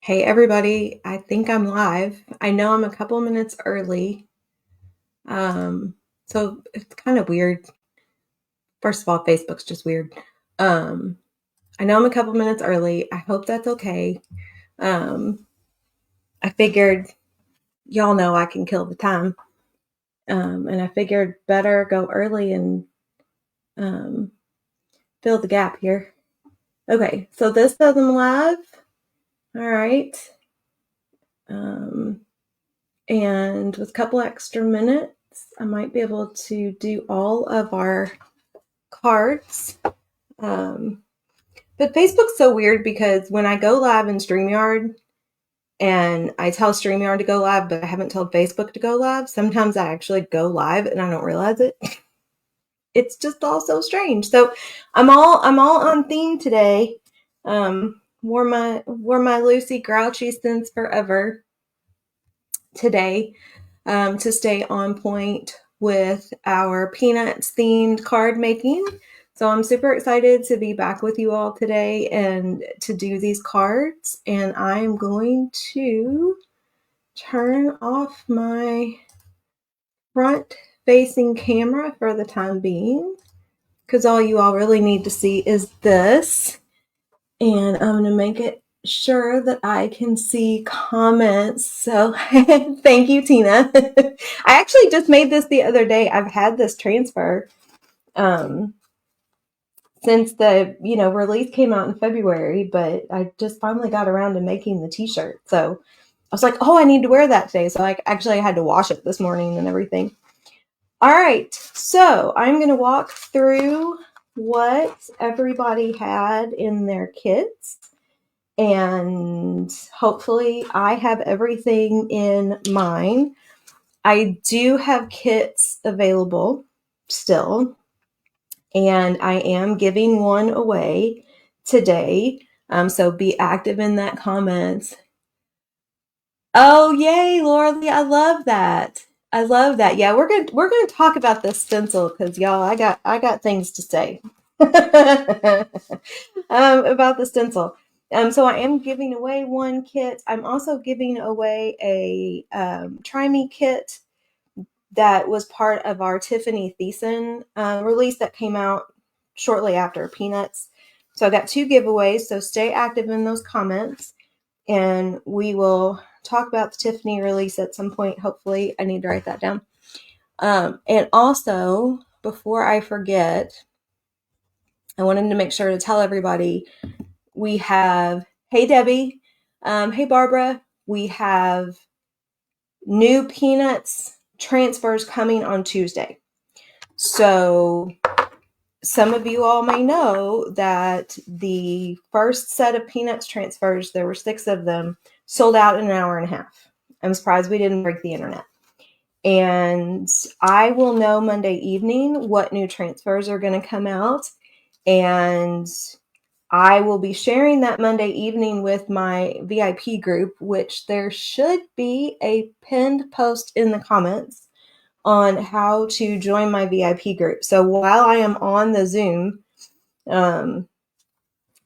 Hey everybody, I think I'm live. I know I'm a couple minutes early. Um, so it's kind of weird. First of all, Facebook's just weird. Um, I know I'm a couple minutes early. I hope that's okay. Um, I figured y'all know I can kill the time. And I figured better go early and um, fill the gap here. Okay, so this says I'm live. All right. Um, and with a couple extra minutes, I might be able to do all of our cards. Um, but Facebook's so weird because when I go live in StreamYard and I tell StreamYard to go live, but I haven't told Facebook to go live, sometimes I actually go live and I don't realize it. It's just all so strange. So I'm all on theme today. Wore my Lucy Grouchy since forever today, to stay on point with our Peanuts themed card making. So I'm super excited to be back with you all today and to do these cards. And I'm going to turn off my front facing camera for the time being because all you all really need to see is this. And I'm going to make it sure that I can see comments. So thank you, Tina. I actually just made this the other day. I've had this transfer um, since the release came out in February, but I just finally got around to making the t-shirt. So I was like, oh, I need to wear that today. So I had to wash it this morning and everything. All right, so I'm going to walk through what everybody had in their kits. And hopefully I have everything in mine. I do have kits available still, and I am giving one away today. So be active in that comments. Oh, yay, Laura Lee, I love that. I love that. Yeah, we're gonna talk about this stencil because y'all, I got things to say about the stencil. So I am giving away one kit. I'm also giving away a Try Me kit that was part of our Tiffany Thiessen release that came out shortly after Peanuts. So I got two giveaways. So stay active in those comments, and we will talk about the Tiffany release at some point. Hopefully, I need to write that down. And also, before I forget, I wanted to make sure to tell everybody we have, hey Debbie, hey Barbara, we have new Peanuts transfers coming on Tuesday. So some of you all may know that the first set of Peanuts transfers, there were 6 of them, sold out in an hour and a half. I'm surprised we didn't break the internet. And I will know Monday evening what new transfers are going to come out. And I will be sharing that Monday evening with my VIP group, which there should be a pinned post in the comments on how to join my VIP group. So while I am on the Zoom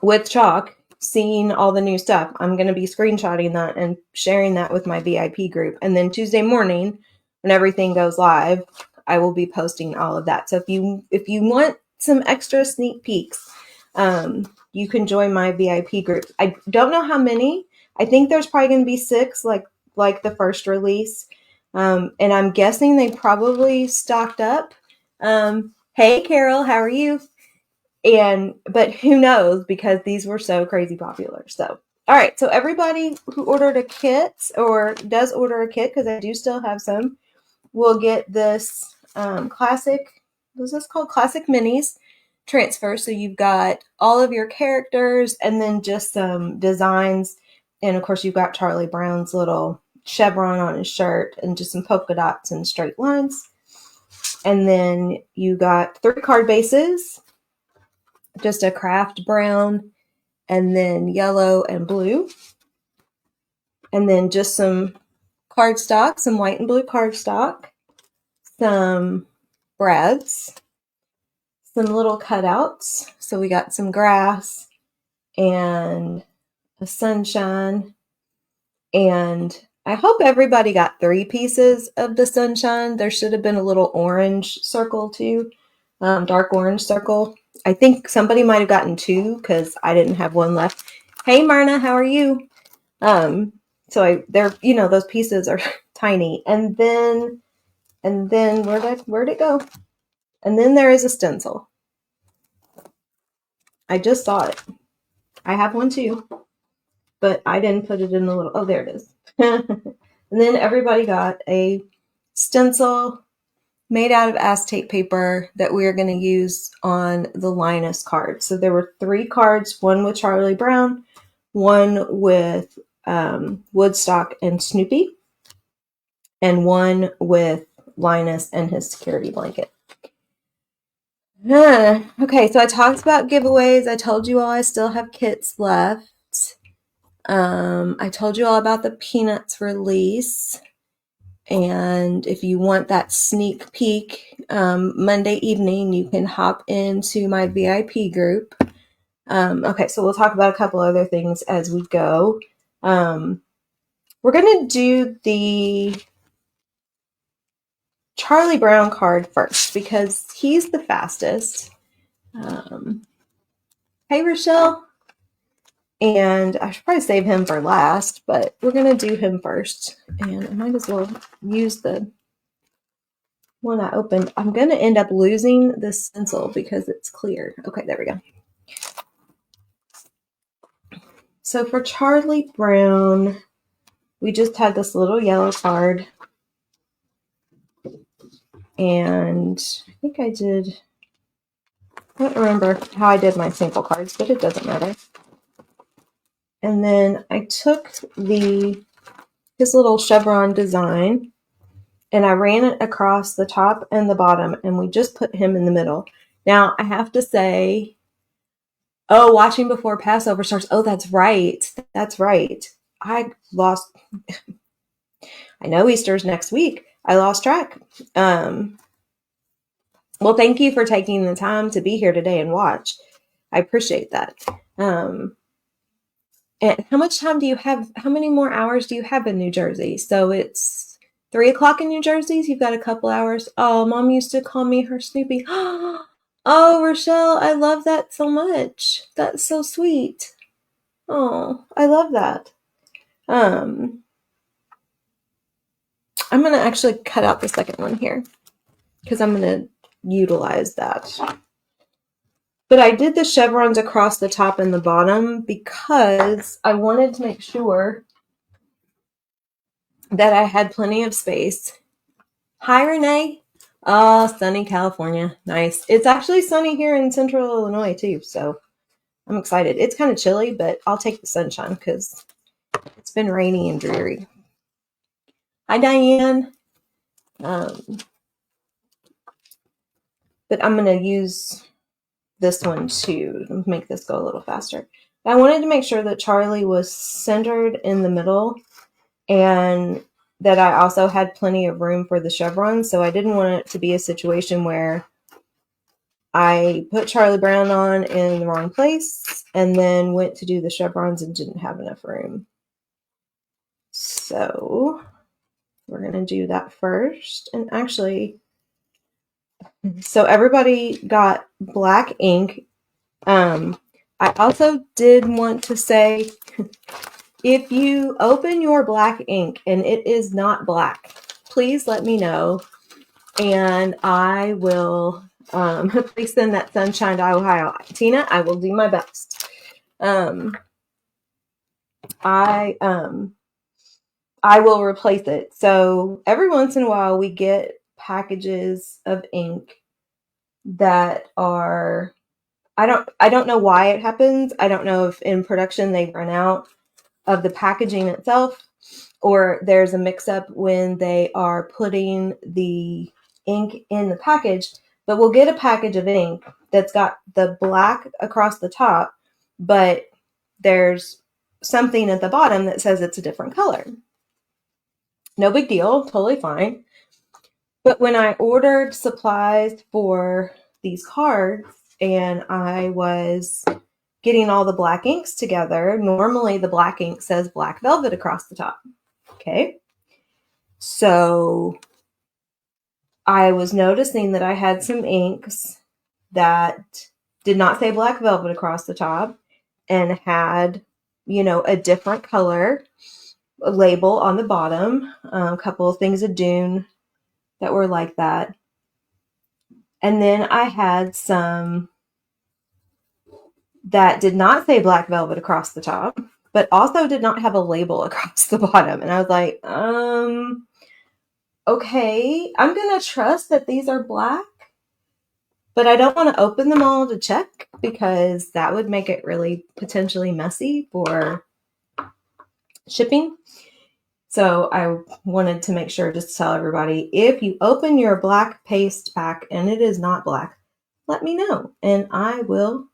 with Chalk, seeing all the new stuff, I'm going to be screenshotting that and sharing that with my VIP group. And then Tuesday morning, when everything goes live, I will be posting all of that. So if you want some extra sneak peeks, you can join my VIP group. I don't know how many. I think there's probably going to be 6, like the first release. And I'm guessing they probably stocked up. Hey, Carol, how are you? But who knows, because these were so crazy popular. So, all right. So everybody who ordered a kit or does order a kit, because I do still have some, will get this classic. Was this called Classic Minis transfer? So you've got all of your characters and then just some designs. And of course, you've got Charlie Brown's little chevron on his shirt and just some polka dots and straight lines. And then you got 3 card bases, just a craft brown, and then yellow and blue. And then just some cardstock, some white and blue cardstock, some brads, some little cutouts. So we got some grass and a sunshine And I hope everybody got 3 pieces of the sunshine. There should have been a little orange circle too, dark orange circle. I think somebody might have gotten 2 because I didn't have one left. Hey, Myrna, how are you? So they're, those pieces are tiny. And then where'd it go? And then there is a stencil. I just saw it. I have one too, but I didn't put it in the little, oh, there it is. And then everybody got a stencil made out of acetate paper that we are going to use on the Linus card. So there were 3 cards, one with Charlie Brown, one with Woodstock and Snoopy, and one with Linus and his security blanket. Okay, so I talked about giveaways. I told you all I still have kits left. I told you all about the Peanuts release. And if you want that sneak peek Monday evening, you can hop into my VIP group. Okay, so we'll talk about a couple other things as we go. We're going to do the Charlie Brown card first because he's the fastest. Hey, Rochelle. And I should probably save him for last, but we're going to do him first. And I might as well use the one I opened. I'm going to end up losing this stencil because it's clear. Okay, there we go. So for Charlie Brown, we just had this little yellow card. And I think I don't remember how I did my sample cards, but it doesn't matter. And then I took his little chevron design and I ran it across the top and the bottom, and we just put him in the middle. Now, I have to say, watching before Passover starts. Oh, that's right. That's right. I know Easter's next week. I lost track. Well, thank you for taking the time to be here today and watch. I appreciate that. And how much time do you have? How many more hours do you have in New Jersey? So it's 3 o'clock in New Jersey. So you've got a couple hours. Oh, Mom used to call me her Snoopy. Oh, Rochelle, I love that so much. That's so sweet. Oh, I love that. I'm going to actually cut out the second one here because I'm going to utilize that. But I did the chevrons across the top and the bottom because I wanted to make sure that I had plenty of space. Hi, Renee. Oh, sunny California. Nice. It's actually sunny here in central Illinois too, so I'm excited. It's kind of chilly, but I'll take the sunshine because it's been rainy and dreary. Hi, Diane. But I'm going to use this one to make this go a little faster. I wanted to make sure that Charlie was centered in the middle and that I also had plenty of room for the chevrons. So I didn't want it to be a situation where I put Charlie Brown on in the wrong place and then went to do the chevrons and didn't have enough room. So we're going to do that first. And actually, so everybody got black ink. I also did want to say, if you open your black ink and it is not black, please let me know. And I will, please send that sunshine to Ohio. Tina, I will do my best. I will replace it. So every once in a while we get packages of ink that are, I don't know why it happens. I don't know if in production they run out of the packaging itself, or there's a mix-up when they are putting the ink in the package. But we'll get a package of ink that's got the black across the top, but there's something at the bottom that says it's a different color. No big deal, totally fine. But when I ordered supplies for these cards and I was getting all the black inks together, normally the black ink says Black Velvet across the top. Okay. So I was noticing that I had some inks that did not say Black Velvet across the top and had, a different color label on the bottom. A couple of things of Dune that were like that. And then I had some that did not say Black Velvet across the top, but also did not have a label across the bottom. And I was like, okay, I'm going to trust that these are black, but I don't want to open them all to check because that would make it really potentially messy for shipping. So I wanted to make sure just to tell everybody, if you open your black paste pack and it is not black, let me know and I will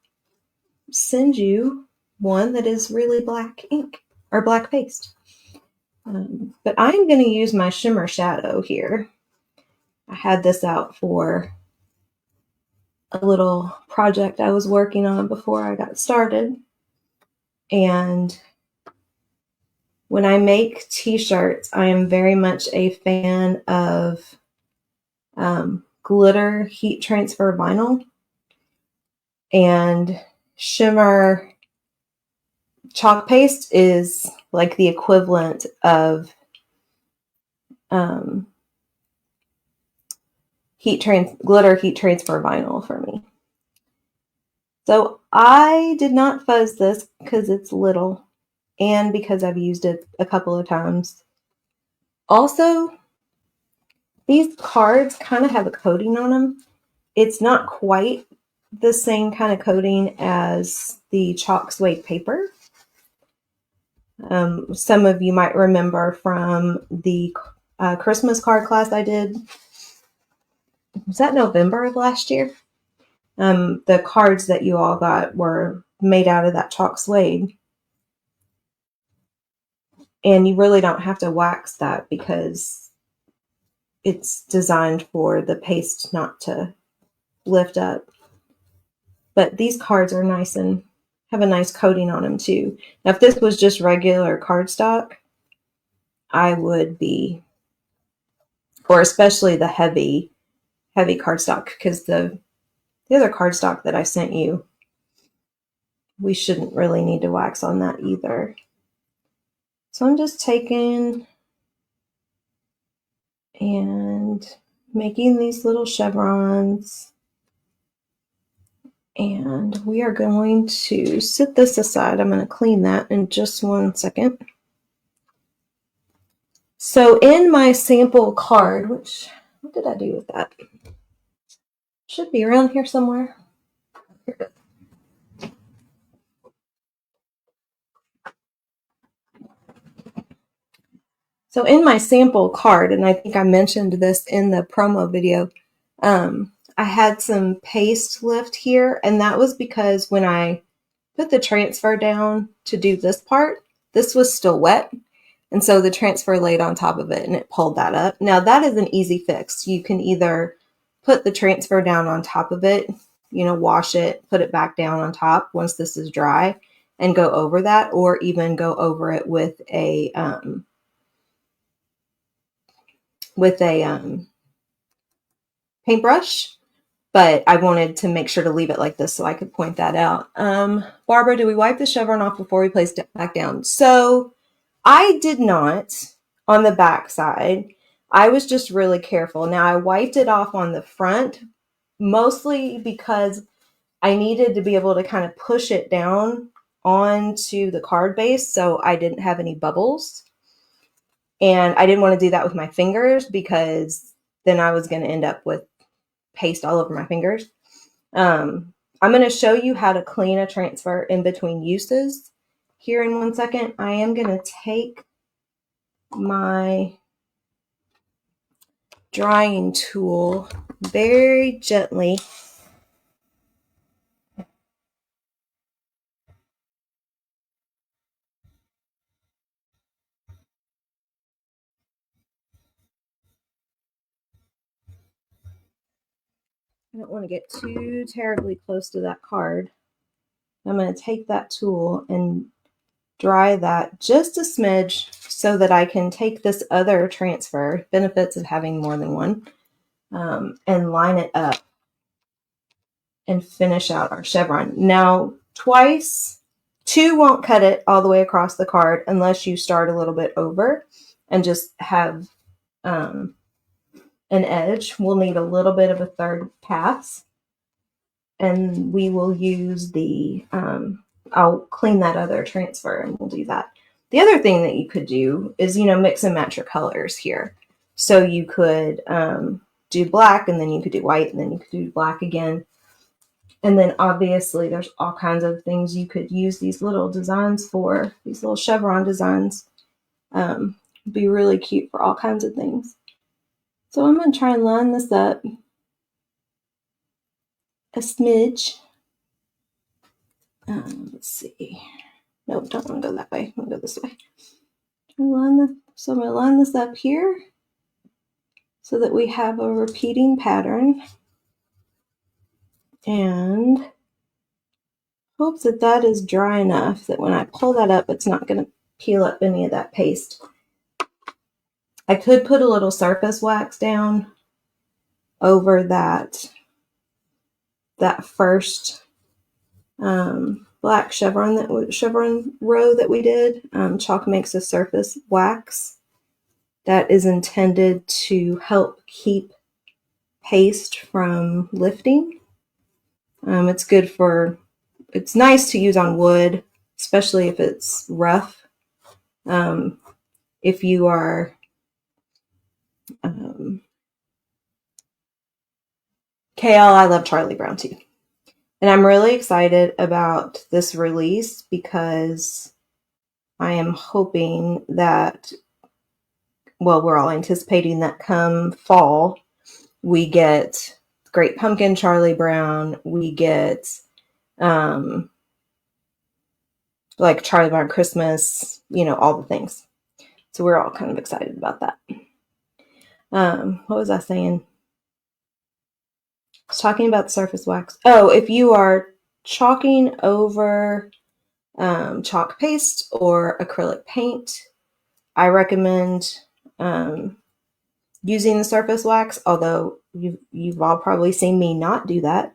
send you one that is really black ink or black paste. But I'm going to use my shimmer shadow here. I had this out for a little project I was working on before I got started. And when I make t-shirts, I am very much a fan of glitter heat transfer vinyl and shimmer chalk paste is like the equivalent of glitter heat transfer vinyl for me. So I did not fuzz this because it's little and because I've used it a couple of times. Also, these cards kind of have a coating on them. It's not quite the same kind of coating as the chalk suede paper. Some of you might remember from the Christmas card class I did. Was that November of last year? The cards that you all got were made out of that chalk suede. And you really don't have to wax that because it's designed for the paste not to lift up. But these cards are nice and have a nice coating on them too. Now, if this was just regular cardstock, I would be, or especially the heavy cardstock, because the other cardstock that I sent you, we shouldn't really need to wax on that either. So I'm just taking and making these little chevrons. And we are going to set this aside. I'm going to clean that in just 1 second. So in my sample card, what did I do with that? Should be around here somewhere. Here it is. So in my sample card, and I think I mentioned this in the promo video, I had some paste left here, and that was because when I put the transfer down to do this part, this was still wet. And so the transfer laid on top of it and it pulled that up. Now that is an easy fix. You can either put the transfer down on top of it, wash it, put it back down on top once this is dry and go over that, or even go over it with a paintbrush. But I wanted to make sure to leave it like this so I could point that out. Barbara, do we wipe the chevron off before we place it back down? So I did not on the back side. I was just really careful. Now I wiped it off on the front, mostly because I needed to be able to kind of push it down onto the card base so I didn't have any bubbles. And I didn't want to do that with my fingers because then I was going to end up with paste all over my fingers. I'm going to show you how to clean a transfer in between uses here in 1 second. I am going to take my drying tool very gently I don't want to get too terribly close to that card. I'm going to take that tool and dry that just a smidge so that I can take this other transfer, benefits of having more than one, and line it up and finish out our chevron. Now, two won't cut it all the way across the card unless you start a little bit over and just have an edge. We'll need a little bit of a third pass, and we will use I'll clean that other transfer and we'll do that. The other thing that you could do is, mix and match your colors here. So you could do black, and then you could do white, and then you could do black again. And then obviously there's all kinds of things you could use these little designs for, these little chevron designs. Be really cute for all kinds of things. So I'm going to try and line this up a smidge. Let's see. Nope, don't want to go that way. I'm going to go this way. So I'm going to line this up here so that we have a repeating pattern. And hope that that is dry enough that when I pull that up, it's not going to peel up any of that paste. I could put a little surface wax down over that first black chevron row that we did. Chalk makes a surface wax that is intended to help keep paste from lifting. It's nice to use on wood, especially if it's rough. If you are KL, I love Charlie Brown too. And I'm really excited about this release because I am hoping that, we're all anticipating that come fall, we get Great Pumpkin Charlie Brown, we get like Charlie Brown Christmas, all the things. So we're all kind of excited about that. What was I saying? I was talking about the surface wax. Oh, if you are chalking over chalk paste or acrylic paint, I recommend using the surface wax, although you've all probably seen me not do that.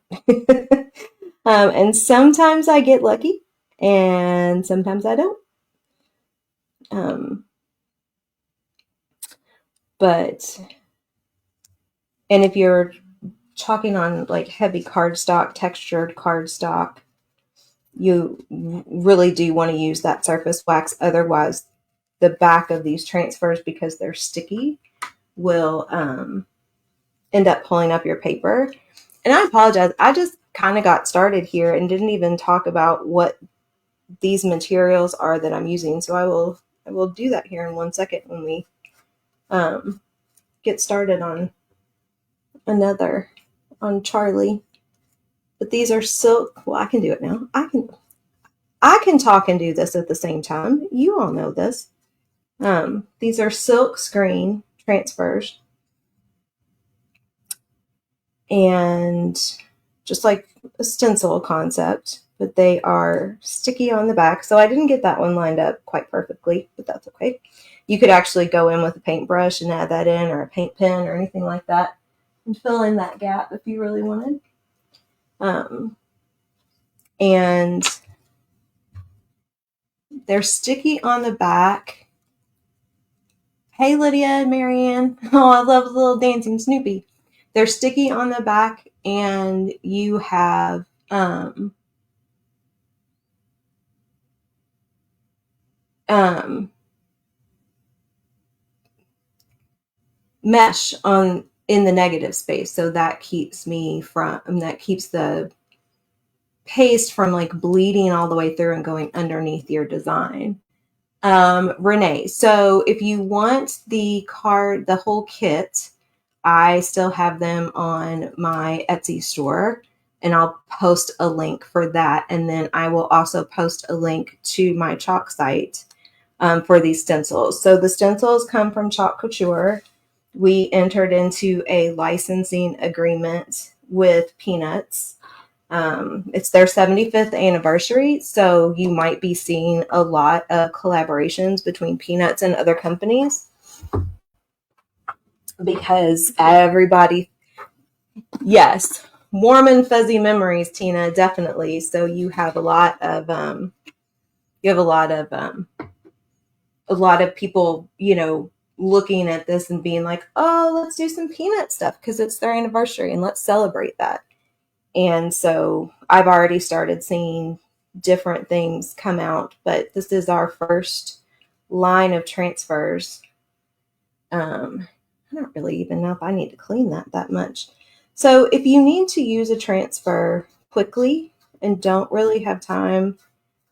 And sometimes I get lucky and sometimes I don't. And if you're chalking on like heavy cardstock, textured cardstock, you really do want to use that surface wax. Otherwise, the back of these transfers, because they're sticky, will end up pulling up your paper. And I apologize. I just kind of got started here and didn't even talk about what these materials are that I'm using. So I will do that here in 1 second when we get started on Charlie. But these are silk. Well, I can do it now. I can talk and do this at the same time. You all know this. These are silk screen transfers. And just like a stencil concept, but they are sticky on the back. So I didn't get that one lined up quite perfectly, but that's okay. You could actually go in with a paintbrush and add that in, or a paint pen or anything like that, and fill in that gap if you really wanted. And they're sticky on the back. Hey, Lydia and Marianne. Oh, I love the little dancing Snoopy. They're sticky on the back, and you have mesh in the negative space, so that keeps the paste from like bleeding all the way through and going underneath your design. Renee, so if you want the whole kit, I still have them on my Etsy store, and I'll post a link for that. And then I will also post a link to my chalk site for these stencils. So the stencils come from Chalk Couture. We entered into a licensing agreement with Peanuts. It's their 75th anniversary, so you might be seeing a lot of collaborations between Peanuts and other companies because everybody, yes, warm and fuzzy memories, Tina, definitely. So you have a lot of a lot of people, looking at this and being like, oh, let's do some Peanut stuff because it's their anniversary and let's celebrate that. And so I've already started seeing different things come out, but this is our first line of transfers. I don't really even know if I need to clean that much. So if you need to use a transfer quickly and don't really have time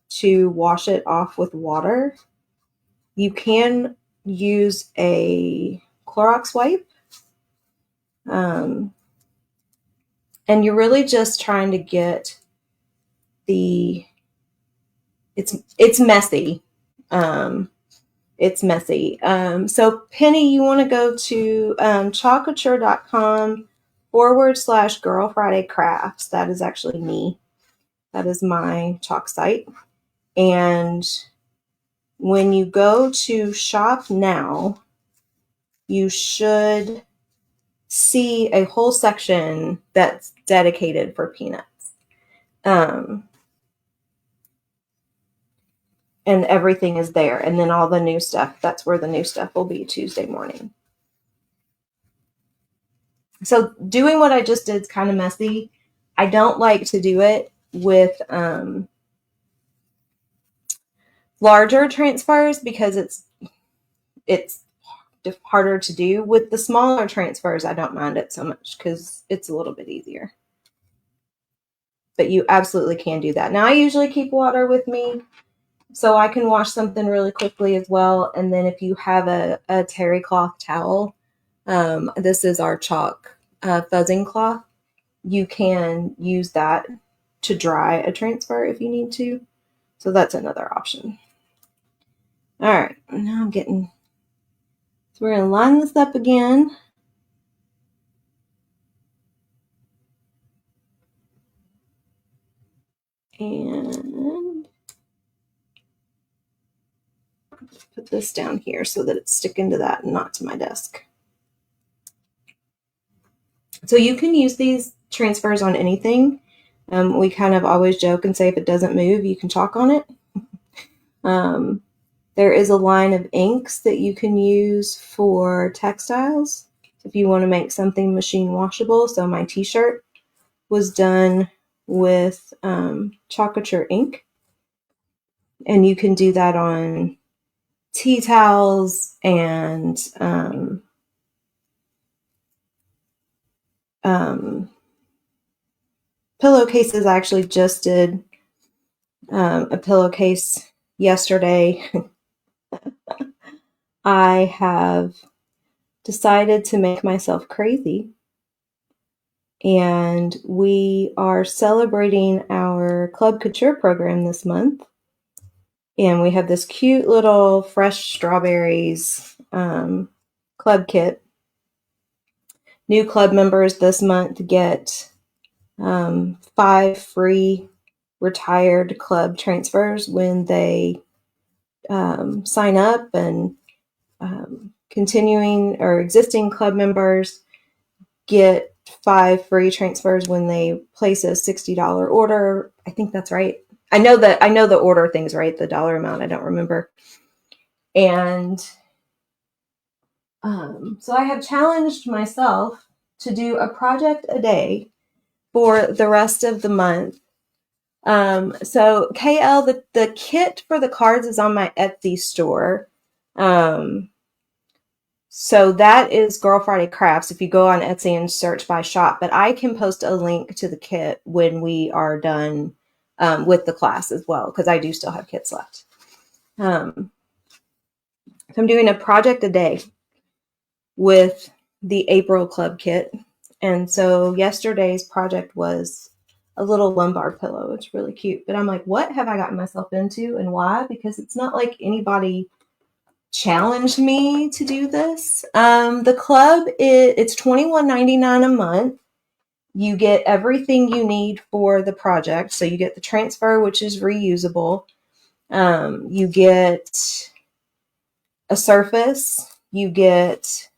to wash it off with water, you can use a Clorox wipe. And you're really just trying to get it's messy. It's messy. So Penny, you want to go to chalkature.com/Girl Friday Crafts. That is actually me. That is my chalk site. And when you go to shop now, you should see a whole section that's dedicated for Peanuts. And everything is there. And then all the new stuff, that's where the new stuff will be Tuesday morning. So doing what I just did is kind of messy. I don't like to do it with larger transfers because it's harder to do. With the smaller transfers, I don't mind it so much because it's a little bit easier. But you absolutely can do that. Now, I usually keep water with me so I can wash something really quickly as well. And then if you have a terry cloth towel, this is our chalk fuzzing cloth, you can use that to dry a transfer if you need to. So that's another option. All right, now so we're going to line this up again. And put this down here so that it's sticking to that and not to my desk. So you can use these transfers on anything. We kind of always joke and say if it doesn't move, you can chalk on it. There is a line of inks that you can use for textiles if you want to make something machine washable. So my t-shirt was done with Chalkature ink. And you can do that on tea towels and pillowcases. I actually just did a pillowcase yesterday. I have decided to make myself crazy, and we are celebrating our Club Couture program this month. And we have this cute little fresh strawberries club kit. New club members this month get 5 free retired club transfers when they sign up, and continuing or existing club members get 5 free transfers when they place a $60 order. I think that's right. I know the order thing's right, the dollar amount, I don't remember. And so I have challenged myself to do a project a day for the rest of the month. So KL, the kit for the cards is on my Etsy store. So that is Girl Friday Crafts if you go on Etsy and search by shop, but I can post a link to the kit when we are done with the class as well, because I do still have kits left. So I'm doing a project a day with the April Club kit. And so yesterday's project was a little lumbar pillow. It's really cute. But I'm like, what have I gotten myself into and why? Because it's not like anybody challenged me to do this. The club, it's $21.99 a month. You get everything you need for the project. So you get the transfer, which is reusable. You get a surface. You get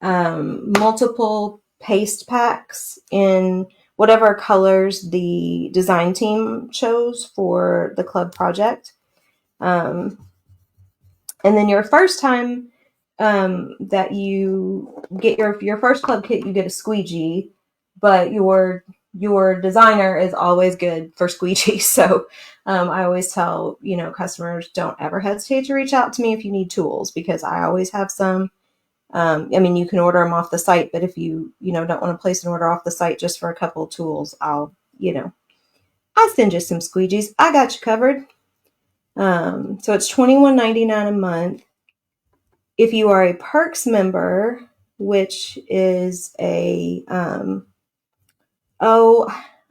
multiple paste packs in whatever colors the design team chose for the club project. And then your first time that you get your first club kit, you get a squeegee, but your designer is always good for squeegee. So I always tell customers, don't ever hesitate to reach out to me if you need tools, because I always have some. I mean, you can order them off the site, but if you don't want to place an order off the site just for a couple of tools, I'll send you some squeegees. I got you covered. So it's $21.99 a month. If you are a Perks member, which is I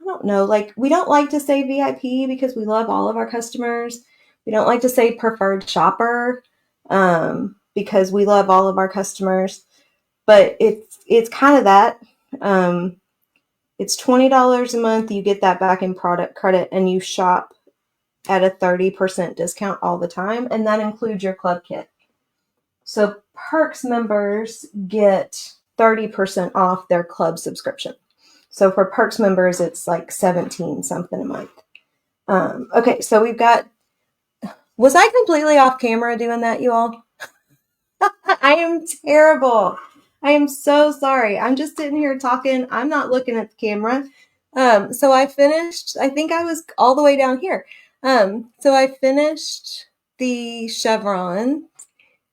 don't know, like, we don't like to say VIP because we love all of our customers. We don't like to say preferred shopper because we love all of our customers, but it's kind of that. It's $20 a month. You get that back in product credit, and you shop at a 30% discount all the time, and that includes your club kit. So Perks members get 30% off their club subscription. So for Perks members, it's like 17 something a month. Okay, so was I completely off camera doing that, you all? I am terrible. I am so sorry. I'm just sitting here talking. I'm not looking at the camera. So I finished, I think I was all the way down here. So I finished the chevron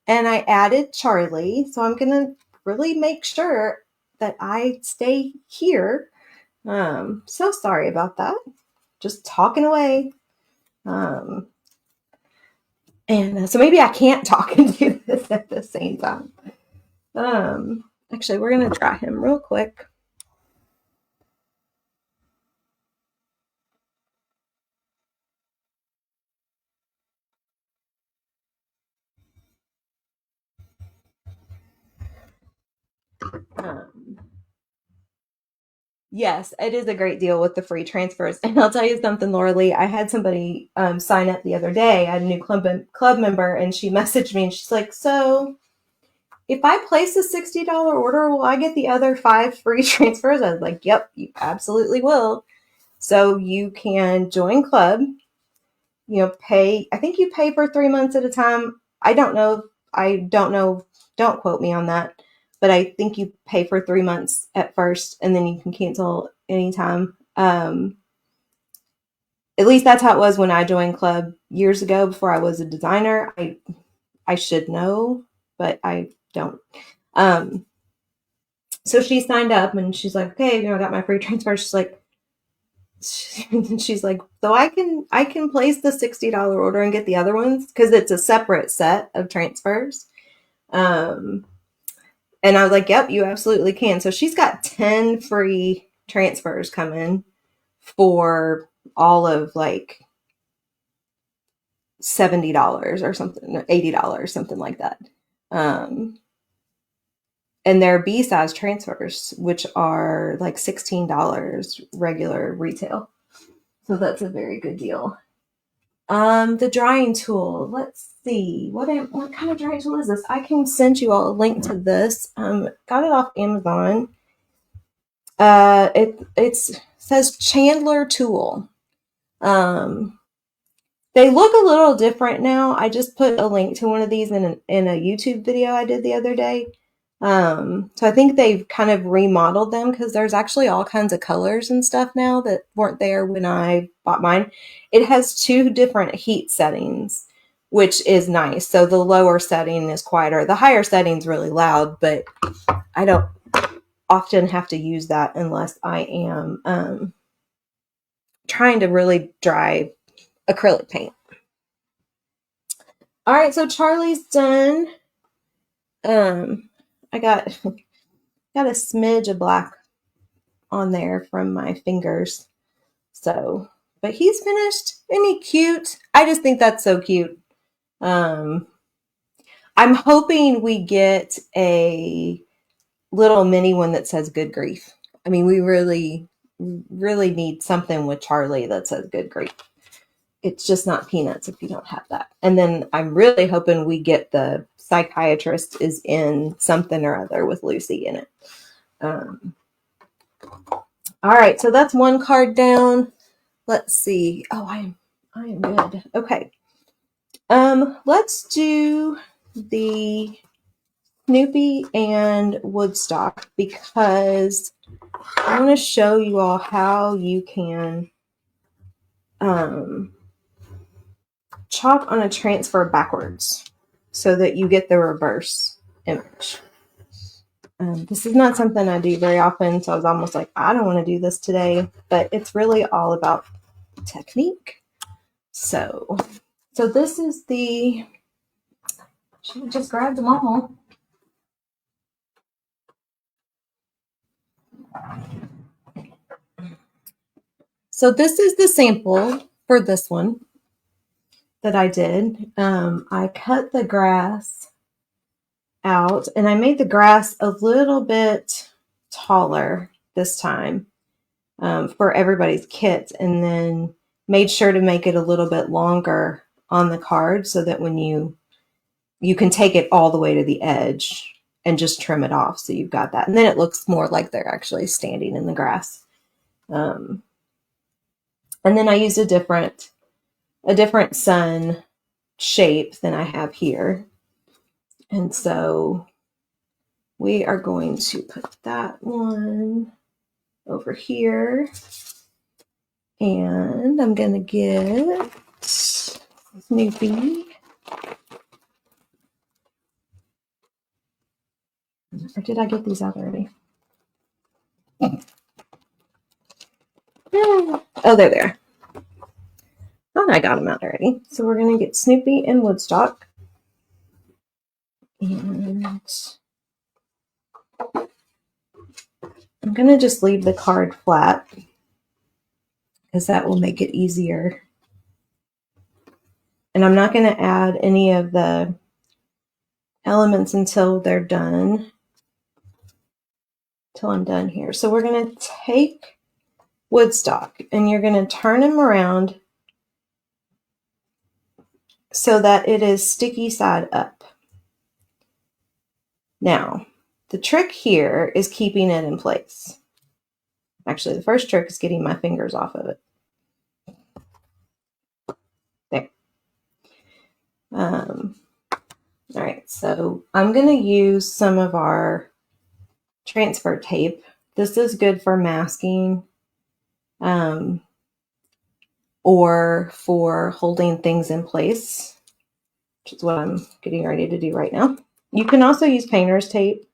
and I added Charlie. So I'm going to really make sure that I stay here. So sorry about that. Just talking away. And so maybe I can't talk and do this at the same time. Actually, we're going to try him real quick. Yes, it is a great deal with the free transfers. And I'll tell you something, Laura Lee. I had somebody sign up the other day. I had a new club member, and she messaged me, and she's like, "So, if I place a $60 order, will I get the other 5 free transfers?" I was like, "Yep, you absolutely will." So you can join club. Pay. I think you pay for 3 months at a time. I don't know. Don't quote me on that. But I think you pay for 3 months at first, and then you can cancel anytime. At least that's how it was when I joined club years ago before I was a designer. I should know, but I don't. So she signed up, and she's like, "Okay, I got my free transfer." She's like, "So I can place the $60 order and get the other ones because it's a separate set of transfers." And I was like, "Yep, you absolutely can." So she's got 10 free transfers coming for all of like $70 or something, $80, something like that. Um, and they're B size transfers, which are like $16 regular retail. So that's a very good deal. The drying tool. Let's see. What kind of drying tool is this? I can send you all a link to this. Got it off Amazon. It says Chandler Tool. They look a little different now. I just put a link to one of these in a YouTube video I did the other day. So I think they've kind of remodeled them because there's actually all kinds of colors and stuff now that weren't there when I bought mine. It has 2 different heat settings, which is nice. So the lower setting is quieter. The higher setting's really loud, but I don't often have to use that unless I am trying to really dry acrylic paint. All right, so Charlie's done. I got a smidge of black on there from my fingers. So, but he's finished. Isn't he cute? I just think that's so cute. I'm hoping we get a little mini one that says "Good Grief." I mean, we really need something with Charlie that's a good grape. It's just not peanuts if you don't have that. And then I'm really hoping we get the psychiatrist is in something or other with Lucy in it. All right, so that's one card down. Let's see. Oh, I am good. Okay. Let's do the Snoopy and Woodstock because I want to show you all how you can chalk on a transfer backwards so that you get the reverse image. This is not something I do very often, so I was almost like, I don't want to do this today, but it's really all about technique. So this is the, should have just grabbed them all. So this is the sample for this one that I did. I cut the grass out and I made the grass a little bit taller this time for everybody's kit, and then made sure to make it a little bit longer on the card so that when you can take it all the way to the edge and just trim it off. So you've got that. And then it looks more like they're actually standing in the grass. And then I used a different sun shape than I have here. And so we are going to put that one over here. And I'm going to get Snoopy. Or did I get these out already? Oh, there they are. Thought I got them out already. So we're going to get Snoopy and Woodstock. And I'm going to just leave the card flat because that will make it easier. And I'm not going to add any of the elements until they're done. Till I'm done here. So we're going to take Woodstock and you're going to turn him around so that it is sticky side up. Now, the trick here is keeping it in place. Actually, the first trick is getting my fingers off of it. There. All right, so I'm going to use some of our transfer tape. This is good for masking or for holding things in place, which is what I'm getting ready to do right now. You can also use painter's tape.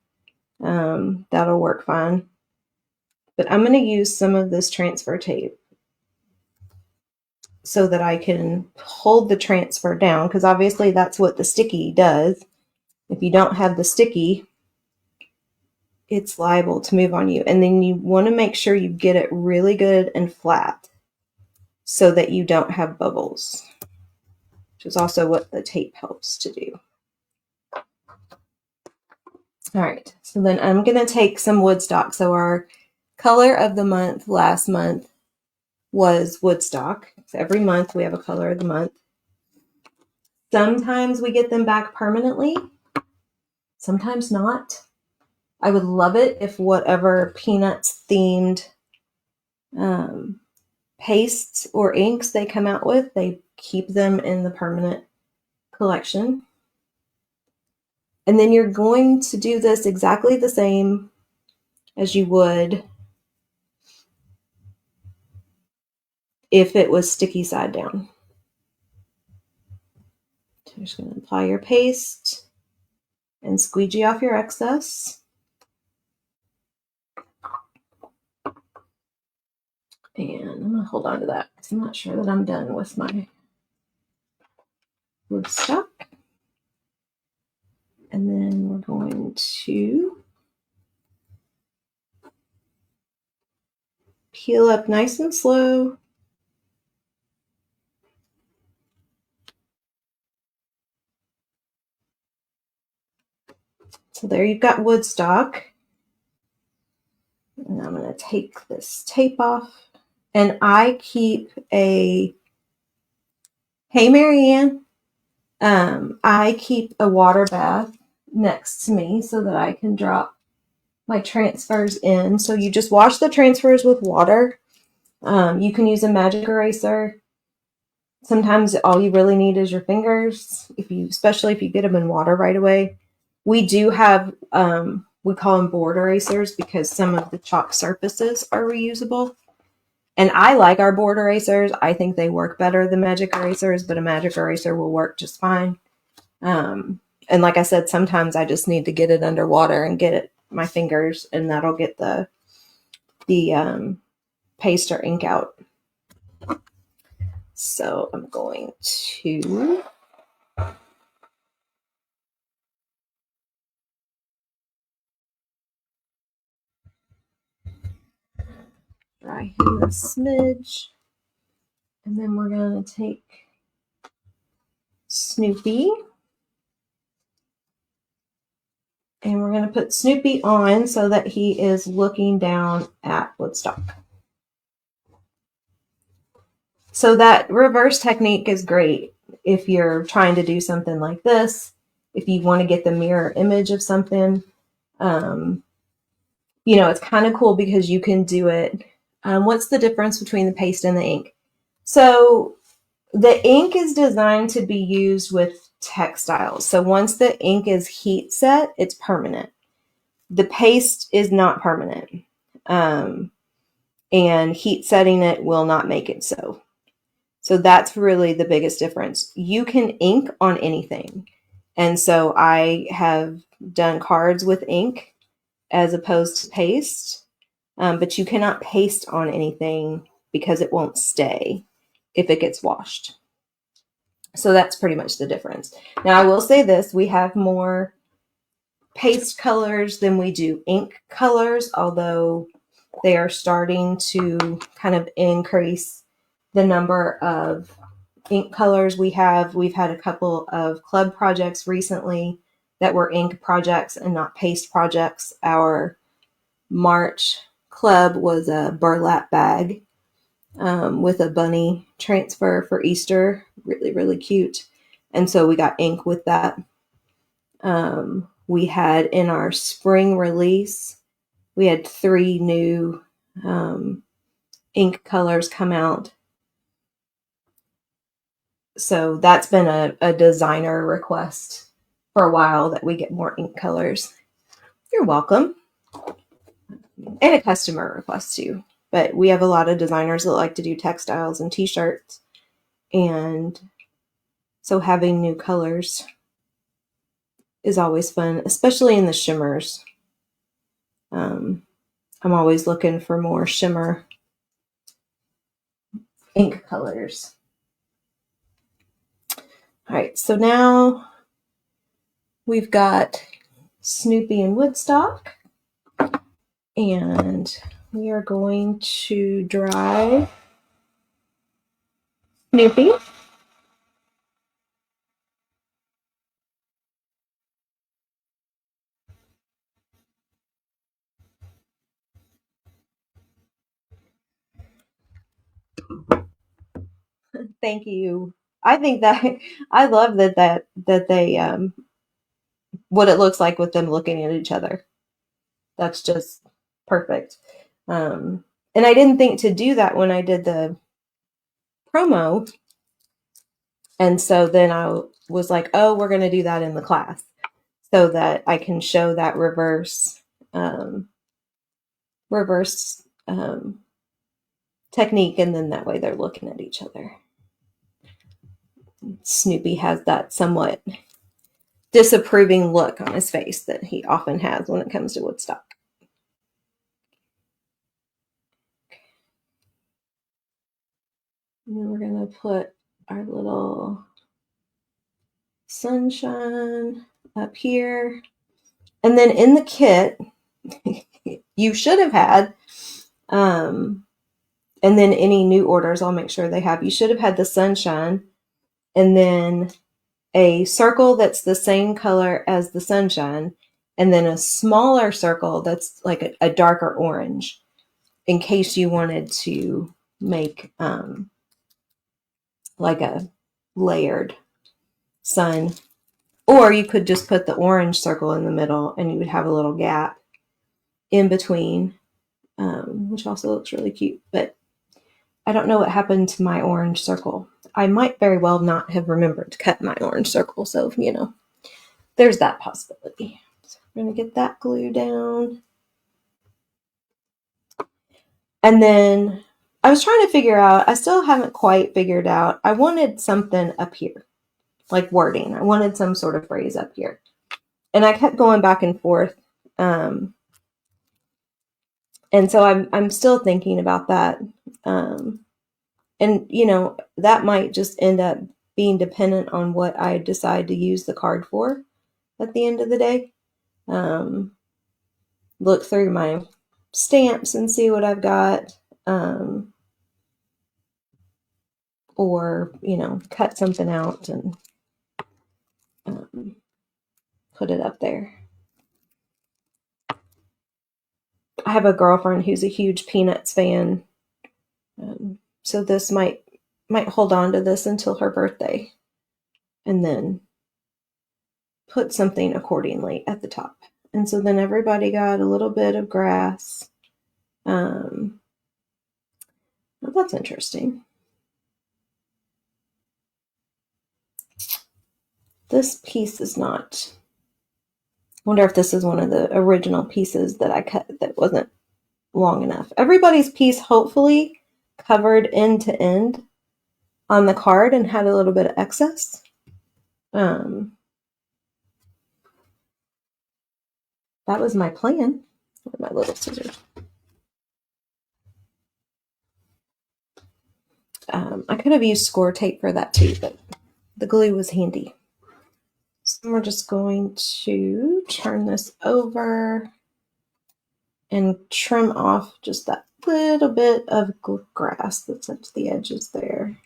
That'll work fine. But I'm going to use some of this transfer tape so that I can hold the transfer down, because obviously that's what the sticky does. If you don't have the sticky, it's liable to move on you. And then you want to make sure you get it really good and flat so that you don't have bubbles, which is also what the tape helps to do. All right, so then I'm going to take some Woodstock. So our color of the month last month was Woodstock. So every month we have a color of the month. Sometimes we get them back permanently, sometimes not. I would love it if whatever Peanuts themed pastes or inks they come out with, they keep them in the permanent collection. And then you're going to do this exactly the same as you would if it was sticky side down. So you're just going to apply your paste and squeegee off your excess. And I'm going to hold on to that because I'm not sure that I'm done with my Woodstock. And then we're going to peel up nice and slow. So there you've got Woodstock. And I'm going to take this tape off. And I keep a, hey Marianne, I keep a water bath next to me so that I can drop my transfers in. So you just wash the transfers with water. You can use a magic eraser. Sometimes all you really need is your fingers, especially if you get them in water right away. We do have, we call them board erasers because some of the chalk surfaces are reusable. And I like our board erasers. I think they work better than magic erasers, but a magic eraser will work just fine. And like I said, sometimes I just need to get it underwater and get it my fingers, and that'll get the paste or ink out. So I'm going to dry him a smidge, and then we're going to take Snoopy, and we're going to put Snoopy on so that he is looking down at Woodstock. So that reverse technique is great if you're trying to do something like this, if you want to get the mirror image of something. It's kind of cool because you can do it. What's the difference between the paste and the ink? So the ink is designed to be used with textiles. So once the ink is heat set, it's permanent. The paste is not permanent. And heat setting it will not make it so. So that's really the biggest difference. You can ink on anything. And so I have done cards with ink as opposed to paste. But you cannot paste on anything because it won't stay if it gets washed. So that's pretty much the difference. Now, I will say this. We have more paste colors than we do ink colors, although they are starting to kind of increase the number of ink colors we have. We've had a couple of club projects recently that were ink projects and not paste projects. Our March club was a burlap bag with a bunny transfer for Easter. Really, really cute. And so we got ink with that. We had in our spring release, we had 3 new ink colors come out. So that's been a designer request for a while that we get more ink colors. You're welcome. And a customer request too. But we have a lot of designers that like to do textiles and t-shirts. And so having new colors is always fun, especially in the shimmers. I'm always looking for more shimmer ink colors. All right, so now we've got Snoopy and Woodstock. And we are going to dry Snoopy. Thank you. I think that I love that they what it looks like with them looking at each other. That's just perfect. And I didn't think to do that when I did the promo. And so then I was like, oh, we're going to do that in the class so that I can show that reverse technique. And then that way they're looking at each other. Snoopy has that somewhat disapproving look on his face that he often has when it comes to Woodstock. And then we're going to put our little sunshine up here. And then in the kit, you should have had, and then any new orders, I'll make sure they have, you should have had the sunshine and then a circle that's the same color as the sunshine and then a smaller circle that's like a darker orange in case you wanted to make like a layered sun. Or you could just put the orange circle in the middle and you would have a little gap in between, which also looks really cute. But I don't know what happened to my orange circle. I might very well not have remembered to cut my orange circle. So, there's that possibility. So we're going to get that glue down. And then I was trying to figure out, I still haven't quite figured out, I wanted something up here, like wording. I wanted some sort of phrase up here. And I kept going back and forth. And so I'm still thinking about that. And, that might just end up being dependent on what I decide to use the card for at the end of the day. Look through my stamps and see what I've got. Or, cut something out and put it up there. I have a girlfriend who's a huge Peanuts fan. So this might hold on to this until her birthday and then put something accordingly at the top. And so then everybody got a little bit of grass. Well, that's interesting. This piece is not. I wonder if this is one of the original pieces that I cut that wasn't long enough. Everybody's piece hopefully covered end to end on the card and had a little bit of excess. That was my plan. Where are my little scissors? I could have used score tape for that too, but the glue was handy. So we're just going to turn this over and trim off just that little bit of grass that's up to the edges there.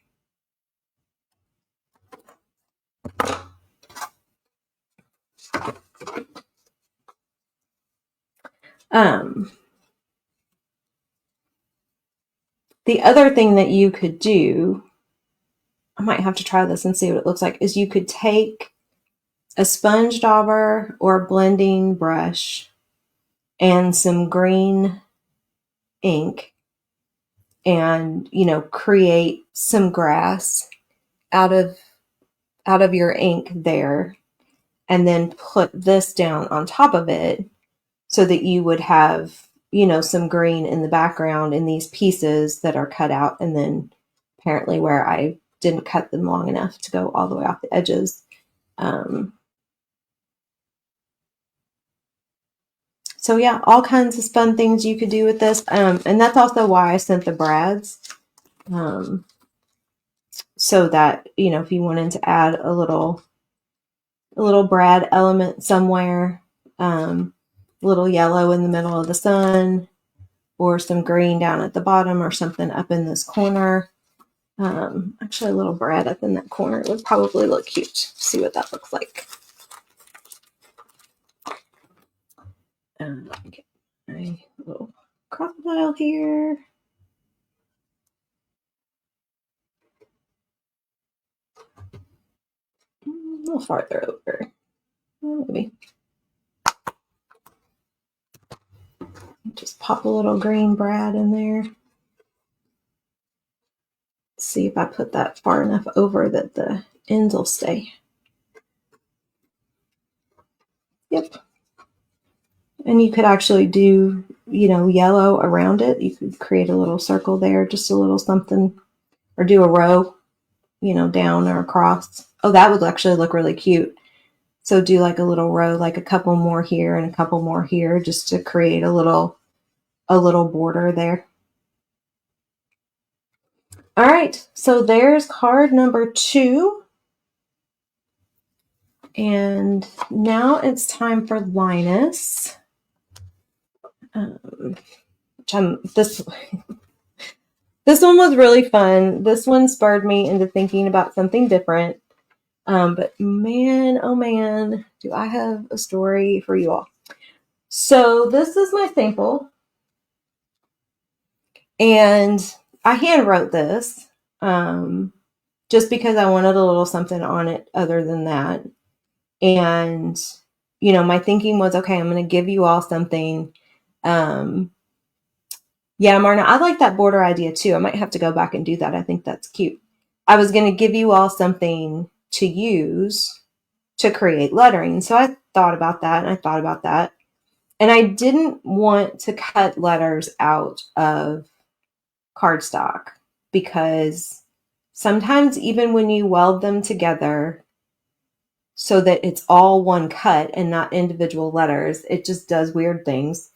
The other thing that you could do, I might have to try this and see what it looks like, is you could take a sponge dauber or a blending brush and some green ink and, create some grass out of your ink there, and then put this down on top of it so that you would have, some green in the background in these pieces that are cut out. And then apparently where I didn't cut them long enough to go all the way off the edges. So yeah, all kinds of fun things you could do with this. And that's also why I sent the brads. So that, if you wanted to add a little brad element somewhere, little yellow in the middle of the sun, or some green down at the bottom, or something up in this corner. Actually, a little brad up in that corner would probably look cute. See what that looks like. Get my little crocodile here. A little farther over. Maybe. Just pop a little green brad in there. See if I put that far enough over that the ends will stay. Yep. And you could actually do, yellow around it. You could create a little circle there, just a little something, or do a row, down or across. Oh, that would actually look really cute. So do like a little row, like a couple more here and a couple more here, just to create a little border there. All right, so there's card number 2. And now it's time for Linus. This one was really fun. This one spurred me into thinking about something different. But man, oh man, do I have a story for you all. So this is my sample, and I hand wrote this just because I wanted a little something on it other than that. And, my thinking was, okay, I'm going to give you all something. Yeah, Marna, I like that border idea too. I might have to go back and do that. I think that's cute. I was going to give you all something to use to create lettering. So I thought about that and I thought about that. And I didn't want to cut letters out of cardstock because sometimes even when you weld them together so that it's all one cut and not individual letters, it just does weird things.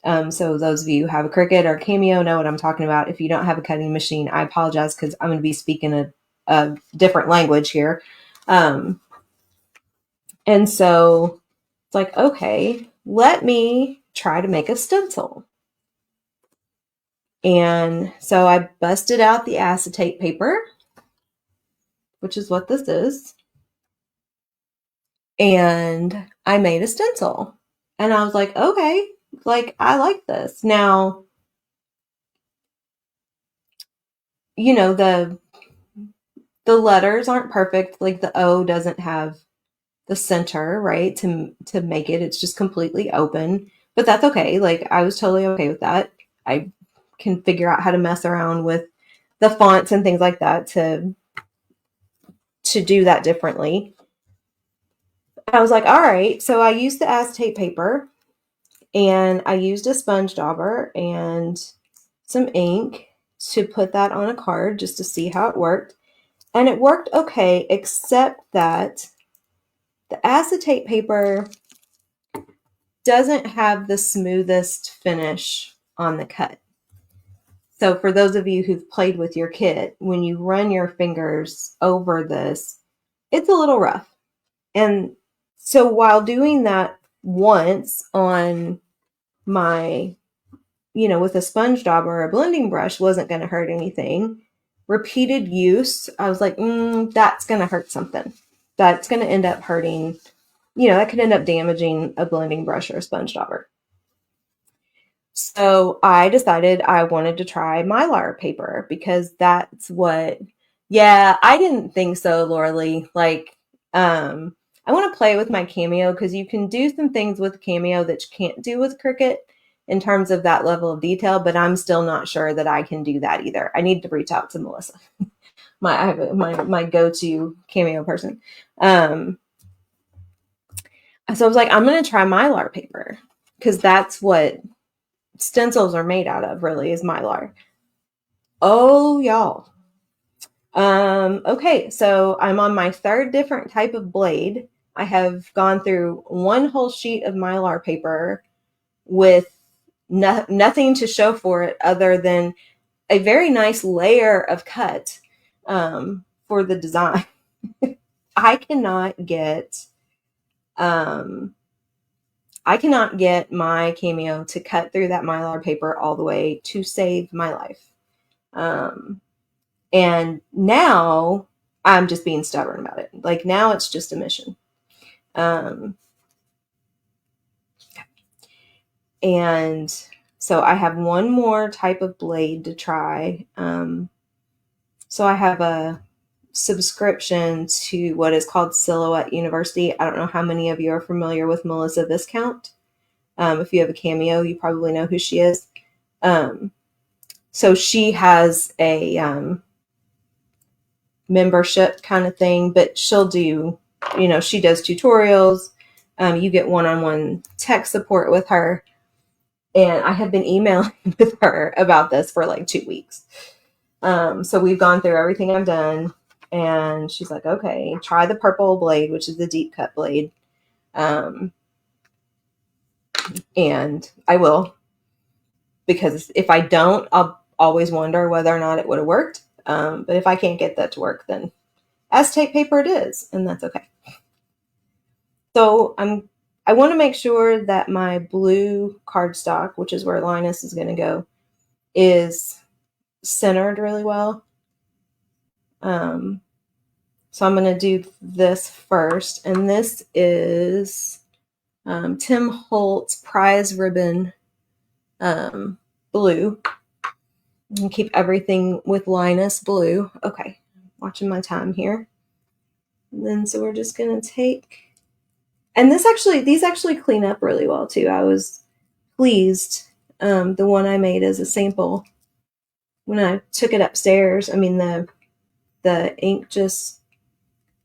So those of you who have a Cricut or Cameo know what I'm talking about. If you don't have a cutting machine, I apologize because I'm going to be speaking a different language here. And so it's like, okay, let me try to make a stencil. And so I busted out the acetate paper, which is what this is. And I made a stencil. And I was like, okay, like I like this. Now, the letters aren't perfect. Like the O doesn't have the center, right? To make it. It's just completely open. But that's okay. Like I was totally okay with that. I can figure out how to mess around with the fonts and things like that to do that differently. I was like, all right. So I used the acetate paper and I used a sponge dauber and some ink to put that on a card just to see how it worked. And it worked okay, except that the acetate paper doesn't have the smoothest finish on the cut. So for those of you who've played with your kit, when you run your fingers over this, it's a little rough. And so while doing that once on my, with a sponge dauber or a blending brush wasn't going to hurt anything, repeated use, I was like, that's going to hurt something. That's going to end up hurting, that could end up damaging a blending brush or a sponge dauber. So I decided I wanted to try Mylar paper because that's what, yeah, I didn't think so, Laura Lee. Like, I want to play with my Cameo because you can do some things with Cameo that you can't do with Cricut in terms of that level of detail, but I'm still not sure that I can do that either. I need to reach out to Melissa, my go-to Cameo person. So I was like, I'm going to try Mylar paper because that's what stencils are made out of, really, is Mylar. Oh, y'all. Okay, so I'm on my third different type of blade. I have gone through one whole sheet of Mylar paper with nothing to show for it other than a very nice layer of cut for the design. I cannot get my Cameo to cut through that Mylar paper all the way to save my life. And now I'm just being stubborn about it. Like now it's just a mission. And so I have one more type of blade to try. So I have a subscription to what is called Silhouette University. I don't know how many of you are familiar with Melissa Viscount. If you have a Cameo, you probably know who she is. So she has a membership kind of thing, but she'll do, she does tutorials. You get one-on-one tech support with her. And I have been emailing with her about this for like 2 weeks. So we've gone through everything I've done. And she's like, okay, try the purple blade, which is the deep cut blade. And I will. Because if I don't, I'll always wonder whether or not it would have worked. But if I can't get that to work, then acetate paper it is. And that's okay. So I want to make sure that my blue cardstock, which is where Linus is going to go, is centered really well. So I'm going to do this first, and this is Tim Holtz Prize Ribbon blue. And keep everything with Linus blue. Okay, watching my time here. And then so we're just gonna take, and these actually clean up really well too. I was pleased. The one I made as a sample, when I took it upstairs, I mean the ink just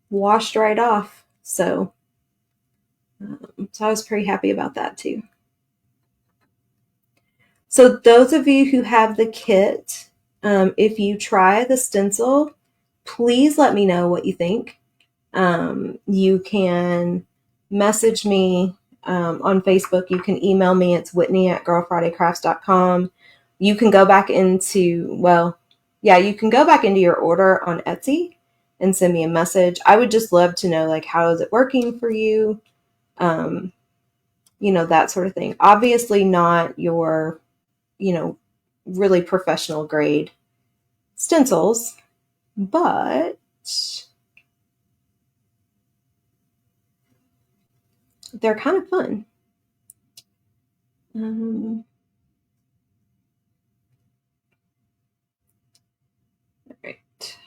washed right off. So I was pretty happy about that too. So those of you who have the kit, if you try the stencil, please let me know what you think. You can message me on Facebook. You can email me. It's Whitney@girlfridaycrafts.com. You can go back into, you can go back into your order on Etsy and send me a message. I would just love to know, like, how is it working for you? That sort of thing. Obviously not your, really professional grade stencils, but they're kind of fun. All right.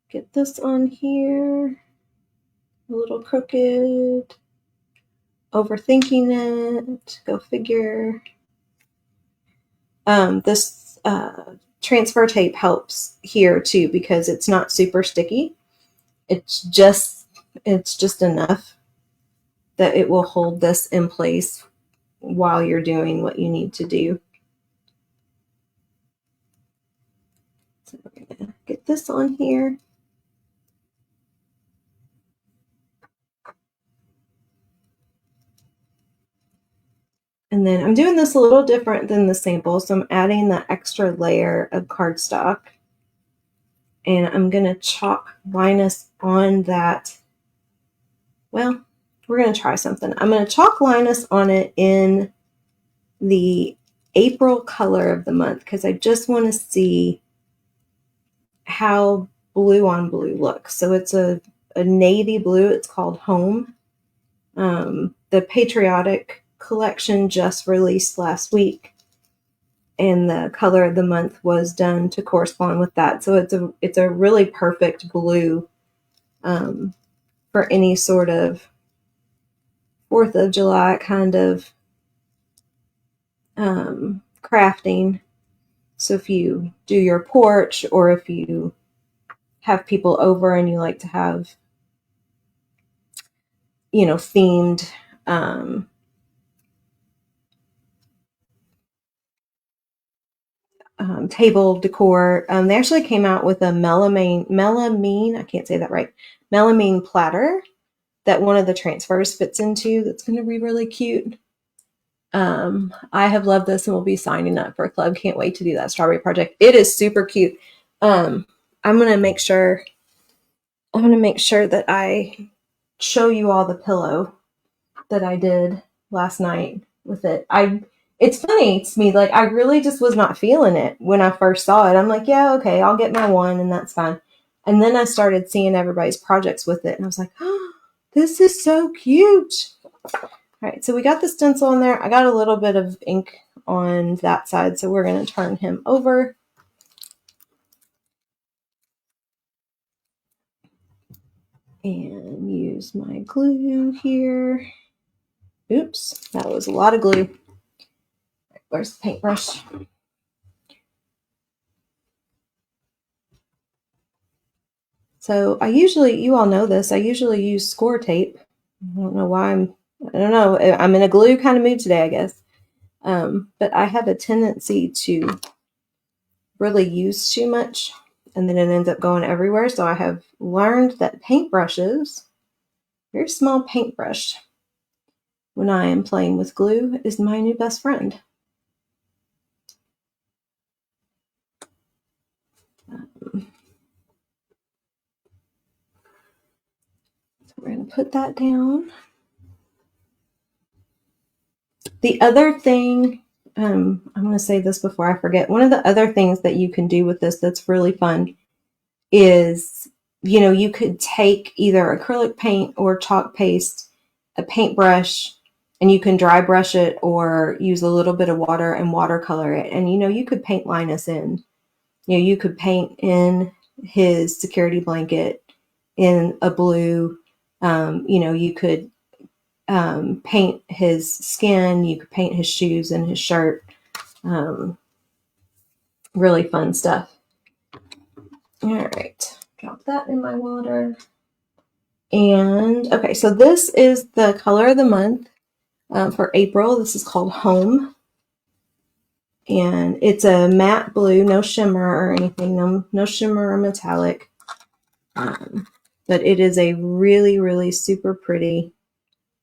Get this on here. A little crooked. Overthinking it. Go figure. This transfer tape helps here too because it's not super sticky. It's just enough that it will hold this in place while you're doing what you need to do. So we're gonna get this on here. And then I'm doing this a little different than the sample, so I'm adding that extra layer of cardstock. And I'm going to chalk Linus on that. Well, we're going to try something. I'm going to chalk Linus on it in the April color of the month because I just want to see how blue on blue looks. So it's a navy blue. It's called Home. The Patriotic collection just released last week, and the color of the month was done to correspond with that. So it's a really perfect blue for any sort of 4th of July kind of crafting. So if you do your porch, or if you have people over and you like to have, themed table decor. They actually came out with a melamine, I can't say that right, melamine platter that one of the transfers fits into. That's going to be really cute. I have loved this and will be signing up for a club. Can't wait to do that strawberry project. It is super cute. I'm going to make sure that I show you all the pillow that I did last night with it. It's funny to me, like, I really just was not feeling it when I first saw it. I'm like, yeah, okay, I'll get my one and that's fine. And then I started seeing everybody's projects with it and I was like, oh, this is so cute. All right, so we got the stencil on there. I got a little bit of ink on that side, so we're going to turn him over. And use my glue here. Oops, that was a lot of glue. Where's the paintbrush? So you all know this, I usually use score tape. I don't know why I'm in a glue kind of mood today, I guess. But I have a tendency to really use too much and then it ends up going everywhere. So I have learned that paintbrushes, very small paintbrush, when I am playing with glue, is my new best friend. So we're going to put that down. The other thing, I'm going to say this before I forget. One of the other things that you can do with this that's really fun is, you could take either acrylic paint or chalk paste a paintbrush, and you can dry brush it or use a little bit of water and watercolor it. And, you could paint Linus in. You could paint in his security blanket in a blue. You could paint his skin. You could paint his shoes and his shirt. Really fun stuff. All right, drop that in my water. And okay, so this is the color of the month for April. This is called Home. And it's a matte blue, no shimmer or anything, no shimmer or metallic. But it is a really, really super pretty,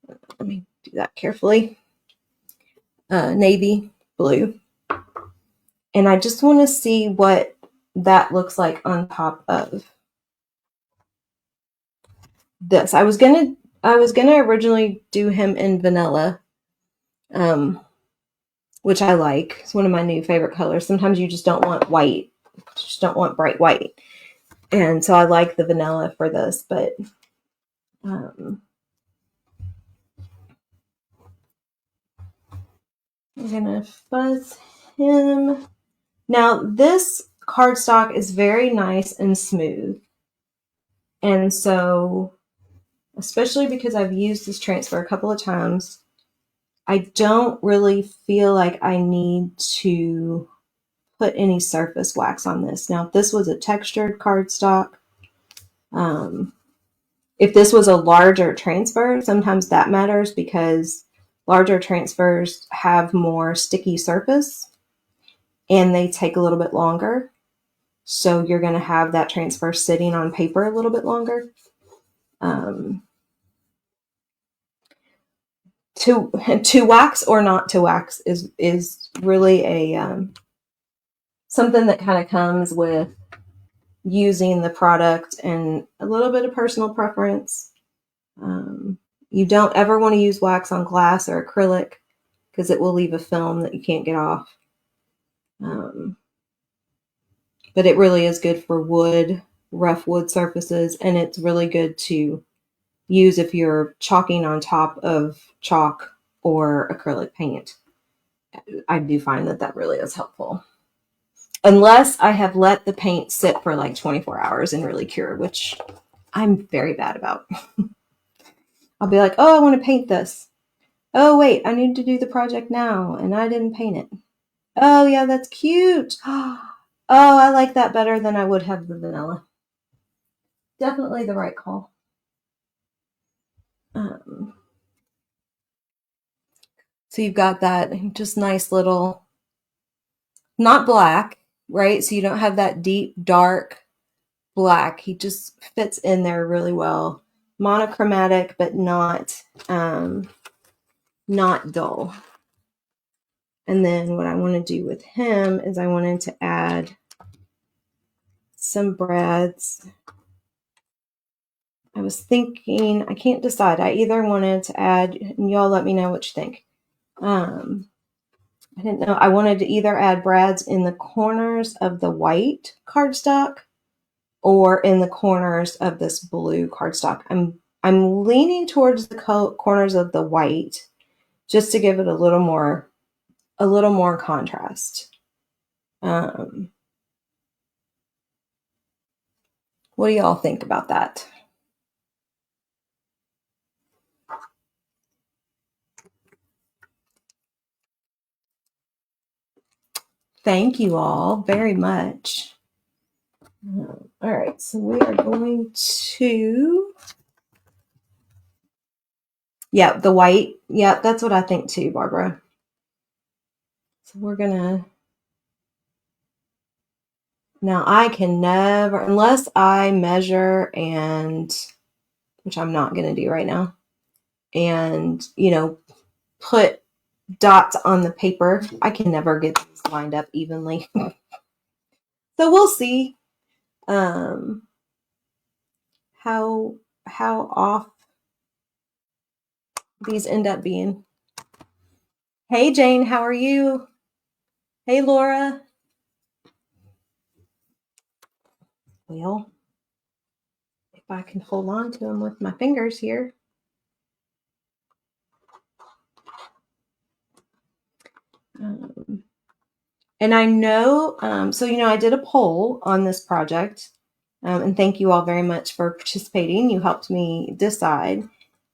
let me do that carefully, navy blue. And I just want to see what that looks like on top of this. I was gonna originally do him in vanilla, which I like. It's one of my new favorite colors. Sometimes you just don't want white, you just don't want bright white, and so I like the vanilla for this. But I'm gonna fuzz him. Now this cardstock is very nice and smooth, and so, especially because I've used this transfer a couple of times, I don't really feel like I need to put any surface wax on this. Now, if this was a textured cardstock, if this was a larger transfer, sometimes that matters because larger transfers have more sticky surface and they take a little bit longer. So you're going to have that transfer sitting on paper a little bit longer. To wax or not to wax is really a something that kind of comes with using the product and a little bit of personal preference. You don't ever want to use wax on glass or acrylic because it will leave a film that you can't get off. But it really is good for wood, rough wood surfaces, and it's really good to use if you're chalking on top of chalk or acrylic paint. I do find that really is helpful. Unless I have let the paint sit for like 24 hours and really cure, which I'm very bad about. I'll be like, oh, I want to paint this. Oh, wait, I need to do the project now, and I didn't paint it. Oh, yeah, that's cute. Oh, I like that better than I would have the vanilla. Definitely the right call. So you've got that just nice little, not black, right? So you don't have that deep, dark black. He just fits in there really well. Monochromatic, but not dull. And then what I want to do with him is I wanted to add some brads. I was thinking, I can't decide. I either wanted to add, and y'all let me know what you think. I didn't know. I wanted to either add brads in the corners of the white cardstock or in the corners of this blue cardstock. I'm leaning towards the corners of the white just to give it a little more contrast. What do y'all think about that? Thank you all very much. All right, so we are going to, yeah, the white. Yeah, that's what I think too, Barbara. So we're gonna, now I can never, unless I measure and, which I'm not gonna do right now, and, put dots on the paper, I can never get these lined up evenly. So we'll see how off these end up being. Hey Jane, how are you? Hey Laura. Well, if I can hold on to them with my fingers here. And I know, so, I did a poll on this project, and thank you all very much for participating. You helped me decide.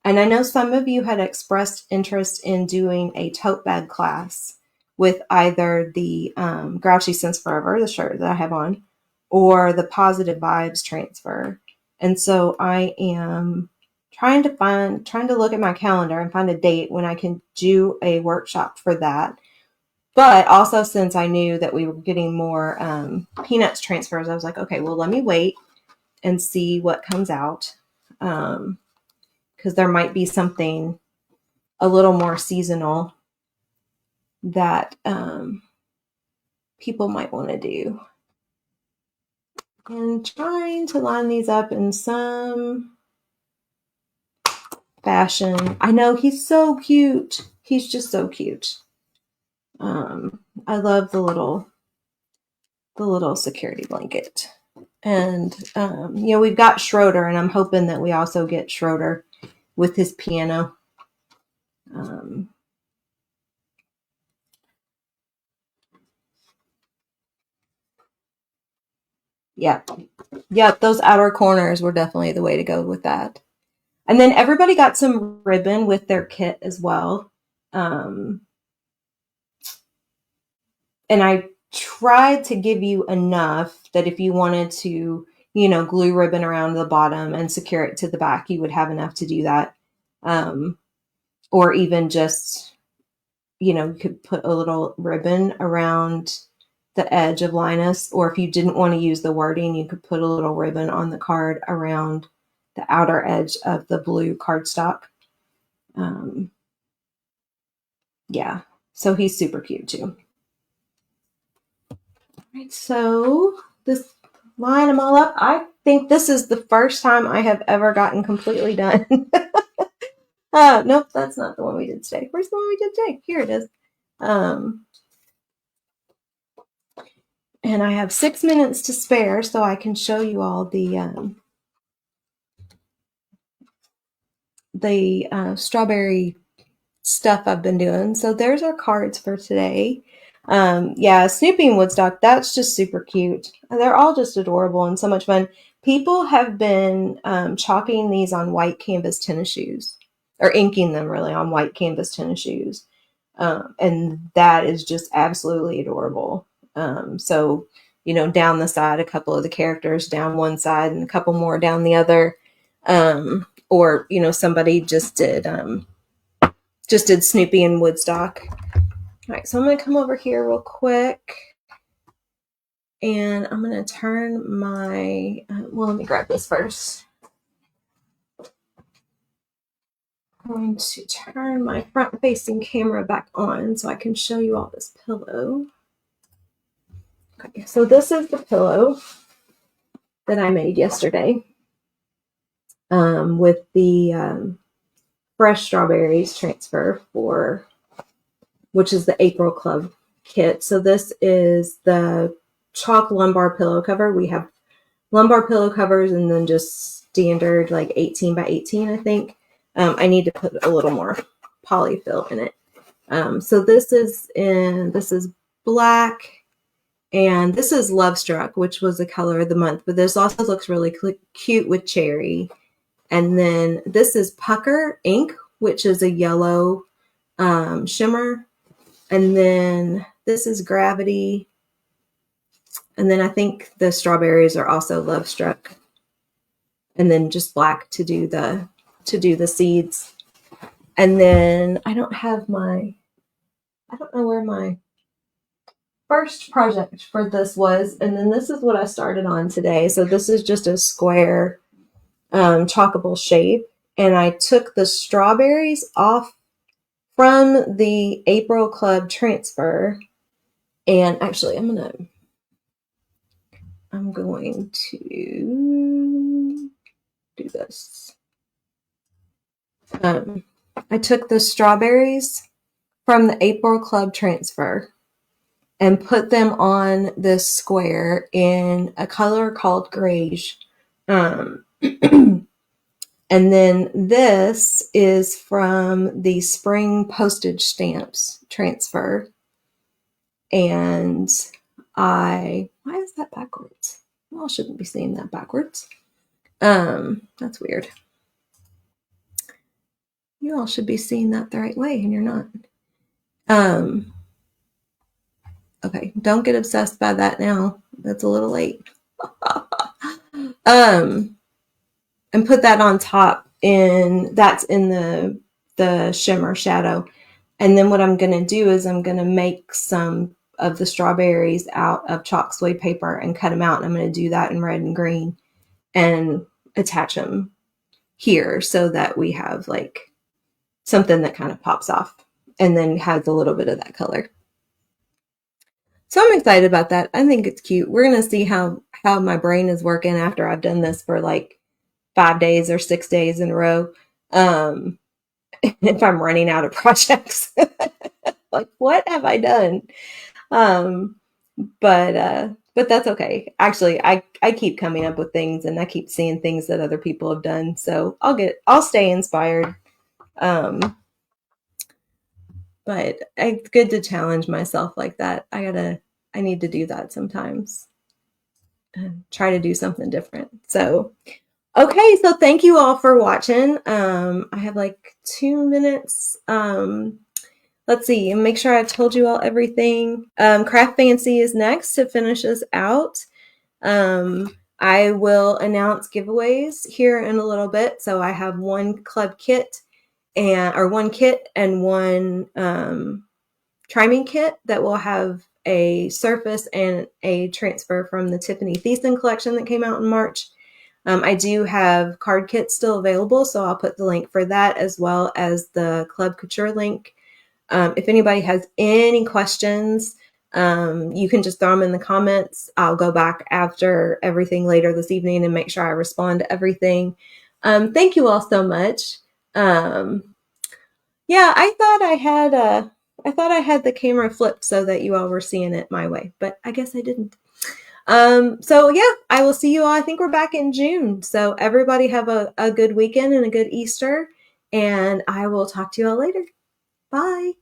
And I know some of you had expressed interest in doing a tote bag class with either the Grouchy Sense Forever, the shirt that I have on, or the Positive Vibes transfer. And so I am trying to look at my calendar and find a date when I can do a workshop for that. But also, since I knew that we were getting more Peanuts transfers, I was like, okay, well, let me wait and see what comes out. Because there might be something a little more seasonal that people might want to do. And trying to line these up in some fashion. I know he's so cute. He's just so cute. I love the little security blanket. And we've got Schroeder, and I'm hoping that we also get Schroeder with his piano. Yep, those outer corners were definitely the way to go with that. And then everybody got some ribbon with their kit as well. And I tried to give you enough that if you wanted to, glue ribbon around the bottom and secure it to the back, you would have enough to do that. Or even just, you could put a little ribbon around the edge of Linus. Or if you didn't want to use the wording, you could put a little ribbon on the card around the outer edge of the blue cardstock. Yeah, so he's super cute too. All right, so this line them all up. I think this is the first time I have ever gotten completely done. Nope, that's not the one we did today. Where's the one we did today? Here it is. And I have 6 minutes to spare, so I can show you all the strawberry stuff I've been doing. So there's our cards for today. Snoopy and Woodstock, that's just super cute. They're all just adorable and so much fun. People have been chalking these on white canvas tennis shoes, or inking them really on white canvas tennis shoes. And that is just absolutely adorable. So, down the side, a couple of the characters down one side and a couple more down the other. Or, somebody just did Snoopy and Woodstock. All right, so I'm going to come over here real quick. And I'm going to turn my, let me grab this first. I'm going to turn my front-facing camera back on so I can show you all this pillow. Okay, so this is the pillow that I made yesterday with the fresh strawberries transfer which is the April Club kit. So this is the chalk lumbar pillow cover. We have lumbar pillow covers and then just standard like 18 by 18, I think. I need to put a little more polyfill in it. So this is black, and this is Love Struck, which was the color of the month, but this also looks really cute with cherry. And then this is Pucker Ink, which is a yellow shimmer. And then this is Gravity. And then I think the strawberries are also Love Struck. And then just black to do the seeds. And then I don't know where my first project for this was. And then this is what I started on today. So this is just a square chalkable shape. And I took the strawberries off from the April Club transfer. And actually, I'm going to do this. I took the strawberries from the April Club transfer and put them on this square in a color called Greige. And then this is from the Spring Postage Stamps transfer. And why is that backwards? Well, I shouldn't be seeing that backwards. That's weird. You all should be seeing that the right way, and you're not. Okay, don't get obsessed by that now. That's a little late. And put that on top, and that's in the shimmer shadow. And then what I'm going to do is I'm going to make some of the strawberries out of chalk suede paper and cut them out. And I'm going to do that in red and green and attach them here so that we have like something that kind of pops off and then has a little bit of that color. So I'm excited about that. I think it's cute. We're going to see how my brain is working after I've done this for like 5 days or 6 days in a row. If I'm running out of projects, like what have I done? But that's okay. Actually, I keep coming up with things and I keep seeing things that other people have done. So I'll stay inspired. But it's good to challenge myself like that. I need to do that sometimes and try to do something different. So, okay. So thank you all for watching. I have like 2 minutes. Let's see, and make sure I've told you all everything. Craft Fancy is next to finish us out. I will announce giveaways here in a little bit. So I have one club kit one kit and one triming kit that will have a surface and a transfer from the Tiffany Thiessen collection that came out in March. I do have card kits still available, so I'll put the link for that as well as the Club Couture link. If anybody has any questions, you can just throw them in the comments. I'll go back after everything later this evening and make sure I respond to everything. Thank you all so much. Yeah, I thought I had the camera flipped so that you all were seeing it my way, but I guess I didn't. So yeah, I will see you all. I think we're back in June. So everybody have a good weekend and a good Easter, and I will talk to you all later. Bye.